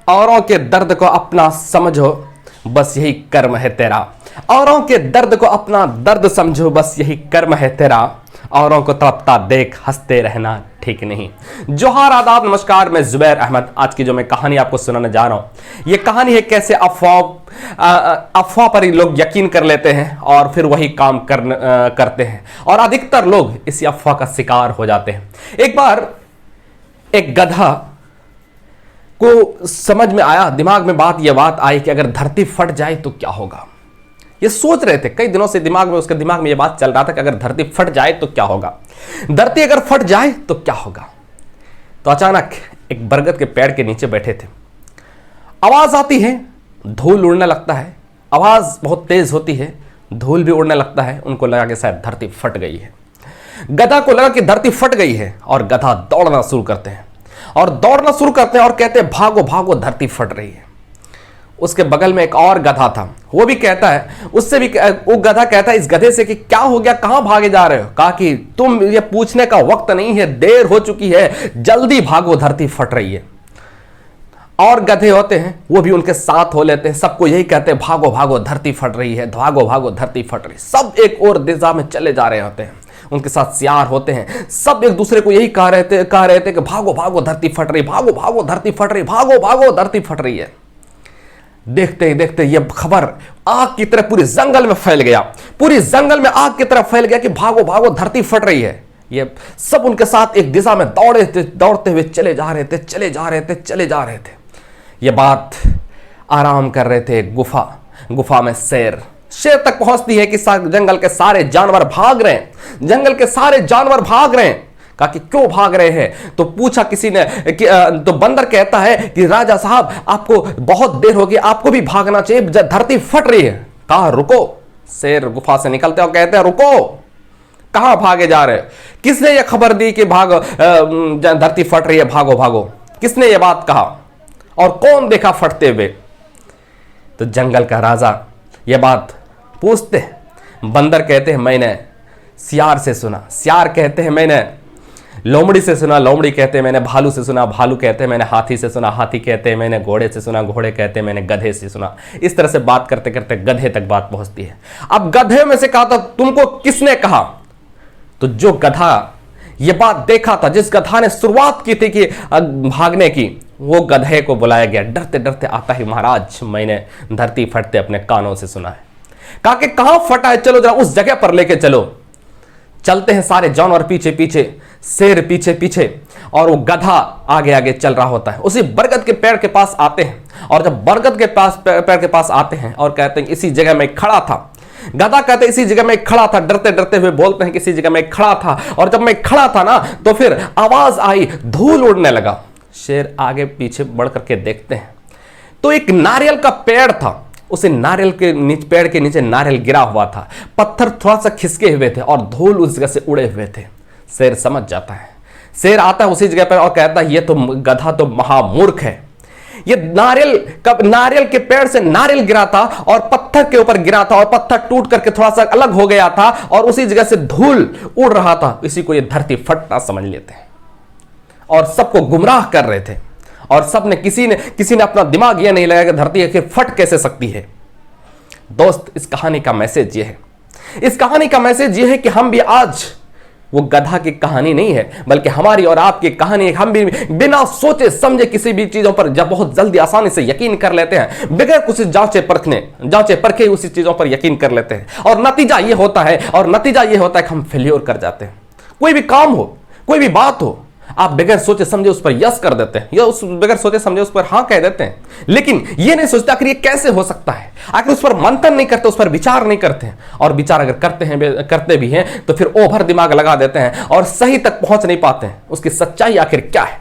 औरों के दर्द को अपना समझो, बस यही कर्म है तेरा। औरों के दर्द को अपना दर्द समझो, बस यही कर्म है तेरा। औरों को तड़पता देख हंसते रहना ठीक नहीं। जोहार, आदाब, नमस्कार। मैं जुबैर अहमद। आज की जो मैं कहानी आपको सुनाने जा रहा हूं, यह कहानी है कैसे अफवाह पर ही लोग यकीन कर लेते हैं और फिर वही काम करते हैं, और अधिकतर लोग इसी अफवाह का शिकार हो जाते हैं। एक बार एक गधा को समझ में आया, दिमाग में यह बात आई कि अगर धरती फट जाए तो क्या होगा। ये सोच रहे थे कई दिनों से, उसके दिमाग में यह बात चल रहा था कि अगर धरती फट जाए तो क्या होगा, धरती अगर फट जाए तो क्या होगा। तो अचानक एक बरगद के पेड़ के नीचे बैठे थे। आवाज आती है, धूल उड़ने लगता है, आवाज बहुत तेज होती है, धूल भी उड़ने लगता है। उनको लगा कि शायद धरती फट गई है। गधा को लगा कि धरती फट गई है, और गधा दौड़ना शुरू करते हैं और कहते हैं भागो भागो, धरती फट रही है। उसके बगल में एक और गधा था, वो भी कहता है, वो गधा कहता है इस गधे से कि क्या हो गया, कहां भागे जा रहे हो। कहा कि तुम ये पूछने का वक्त नहीं है, देर हो चुकी है, जल्दी भागो, धरती फट रही है। और गधे होते हैं वो भी उनके साथ हो लेते हैं, सबको यही कहते हैं भागो भागो, धरती फट रही है, भागो भागो, धरती फट रही है। सब एक और दिशा में चले जा रहे होते हैं। उनके साथ सियार होते हैं, सब एक दूसरे को यही कह रहे थे कि भागो भागो, धरती फट रही, भागो भागो, धरती फट रही, भागो भागो, धरती फट रही है। देखते ही देखते ये खबर आग की तरह पूरे जंगल में फैल गया, पूरी जंगल में आग की तरह फैल गया कि भागो भागो, धरती फट रही है। ये सब उनके साथ एक दिशा में दौड़ते हुए चले जा रहे थे। ये बात आराम कर रहे थे। गुफा में शेर तक पहुंचती है कि जंगल के सारे जानवर भाग रहे हैं। कहा कि क्यों भाग रहे हैं, तो पूछा किसी ने तो बंदर कहता है कि राजा साहब, आपको बहुत देर हो गई, आपको भी भागना चाहिए, धरती फट रही है। कहा रुको। शेर गुफा से निकलते और कहते हैं रुको, कहां भागे जा रहे हो, किसने यह खबर दी कि धरती फट रही है, भागो भागो, किसने यह बात कहा और कौन देखा फटते हुए। तो जंगल का राजा यह बात पूछते हैं। बंदर कहते हैं मैंने सियार से सुना, सियार कहते हैं मैंने लोमड़ी से सुना, लोमड़ी कहते हैं मैंने भालू से सुना, भालू कहते हैं मैंने हाथी से सुना, हाथी कहते हैं मैंने घोड़े से सुना, घोड़े कहते हैं मैंने गधे से सुना। इस तरह से बात करते करते गधे तक बात पहुंचती है। अब गधे में से कहा था तुमको किसने कहा, तो जो गधा ये बात देखा था, जिस गधा ने शुरुआत की थी कि भागने की, वो गधे को बुलाया गया। डरते डरते आता है, महाराज मैंने धरती फटते अपने कानों से सुना है। कहा कि कहां फटा है, चलो जरा उस जगह पर लेके चलो। चलते हैं सारे जानवर पीछे पीछे, शेर पीछे पीछे, और वो गधा आगे आगे चल रहा होता है। उसी बरगद के पेड़ के पास आते हैं, और जब बरगद के पेड़ के पास आते हैं और कहते हैं इसी जगह में खड़ा था, गधा कहते इसी जगह में खड़ा था, डरते डरते हुए बोलते हैं कि इसी जगह में खड़ा था, और जब मैं खड़ा था ना तो फिर आवाज आई, धूल उड़ने लगा। शेर आगे पीछे बढ़ करके देखते हैं तो एक नारियल का पेड़ था, उसे नारियल के पेड़ के नीचे नारियल गिरा हुआ था, पत्थर थोड़ा सा खिसके हुए थे और धूल उस जगह से उड़े हुए थे। शेर समझ जाता है, शेर आता है उसी जगह पर और कहता है ये तो गधा तो महामूर्ख है, ये नारियल के पेड़ से नारियल गिरा था और पत्थर के ऊपर गिरा था, और पत्थर टूट करके थोड़ा सा अलग हो गया था और उसी जगह से धूल उड़ रहा था, इसी को ये धरती फटना समझ लेते हैं और सबको गुमराह कर रहे थे। और सबने किसी ने अपना दिमाग यह नहीं लगाया कि धरती आखिर फट कैसे सकती है। दोस्त, इस कहानी का मैसेज यह है कि हम भी आज वो गधा की कहानी नहीं है, बल्कि हमारी और आपकी कहानी, हम भी बिना सोचे समझे किसी भी चीजों पर जब बहुत जल्दी आसानी से यकीन कर लेते हैं, बगैर कुछ जांचे परखे उसी चीजों पर यकीन कर लेते हैं, और नतीजा ये होता है कि हम फेल्योर कर जाते हैं। कोई भी काम हो, कोई भी बात हो, आप बगैर सोचे समझे उस पर यस कर देते हैं, या बगैर सोचे समझे उस पर हाँ कह देते हैं, लेकिन ये नहीं सोचते आखिर ये कैसे हो सकता है, आखिर उस पर मंथन नहीं करते, उस पर विचार नहीं करते हैं, और विचार अगर करते भी हैं तो फिर ओभर दिमाग लगा देते हैं और सही तक पहुंच नहीं पाते हैं उसकी सच्चाई आखिर क्या है।